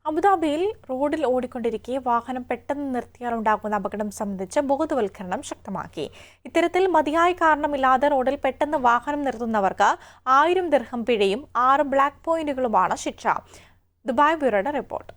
അബുദാബിയിൽ റോഡിൽ ഓടിക്കൊണ്ടിരിക്കെ വാഹനം പെട്ടെന്ന് നിർത്തിയാലുണ്ടാകുന്ന അപകടം സംബന്ധിച്ച് ബോധവൽക്കരണം ശക്തമാക്കി. ഇത്തരത്തിൽ മതിയായ കാരണമില്ലാതെ റോഡിൽ പെട്ടെന്ന് വാഹനം നിർത്തുന്നവർക്ക് 1000 ദിർഹം പിഴയും 6 ബ്ലാക്ക് പോയിന്റുകളുമാണ് ശിക്ഷ. ദുബായ് ബ്യൂറോയുടെ റിപ്പോർട്ട്.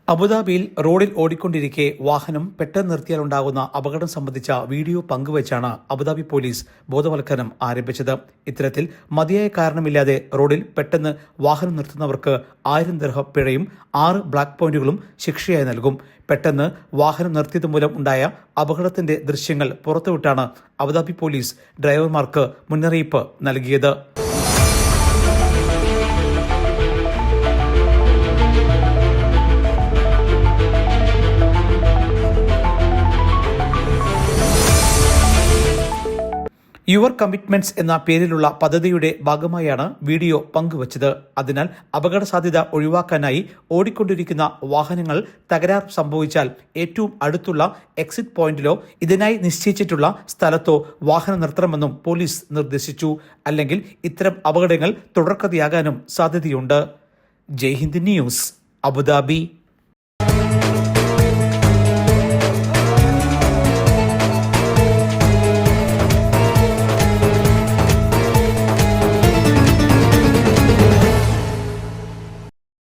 അബുദാബിയിൽ റോഡിൽ ഓടിക്കൊണ്ടിരിക്കെ വാഹനം പെട്ടെന്ന് നിർത്തിയാലുണ്ടാകുന്ന അപകടം സംബന്ധിച്ച വീഡിയോ പങ്കുവച്ചാണ് അബുദാബി പോലീസ് ബോധവൽക്കരണം ആരംഭിച്ചത്. ഇത്തരത്തിൽ മതിയായ കാരണമില്ലാതെ റോഡിൽ പെട്ടെന്ന് വാഹനം നിർത്തുന്നവർക്ക് 1000 ദിർഹം പിഴയും 6 ബ്ലാക്ക് പോയിന്റുകളും ശിക്ഷയായി നൽകും. പെട്ടെന്ന് വാഹനം നിർത്തിയത് മൂലം ഉണ്ടായ അപകടത്തിന്റെ ദൃശ്യങ്ങൾ പുറത്തുവിട്ടാണ് അബുദാബി പോലീസ് ഡ്രൈവർമാർക്ക് മുന്നറിയിപ്പ് നൽകിയത്. യുവർ കമ്മിറ്റ്മെന്റ്സ് എന്ന പേരിലുള്ള പദ്ധതിയുടെ ഭാഗമായാണ് വീഡിയോ പങ്കുവച്ചത്. അതിനാൽ അപകട സാധ്യത ഒഴിവാക്കാനായി ഓടിക്കൊണ്ടിരിക്കുന്ന വാഹനങ്ങൾ തകരാർ സംഭവിച്ചാൽ ഏറ്റവും അടുത്തുള്ള എക്സിറ്റ് പോയിന്റിലോ ഇതിനായി നിശ്ചയിച്ചിട്ടുള്ള സ്ഥലത്തോ വാഹനം നിർത്തണമെന്നും പോലീസ് നിർദ്ദേശിച്ചു. അല്ലെങ്കിൽ ഇത്തരം അപകടങ്ങൾ തുടർക്കഥയാകാനും സാധ്യതയുണ്ട്. ജയ് ഹിന്ദ് ന്യൂസ്, അബുദാബി.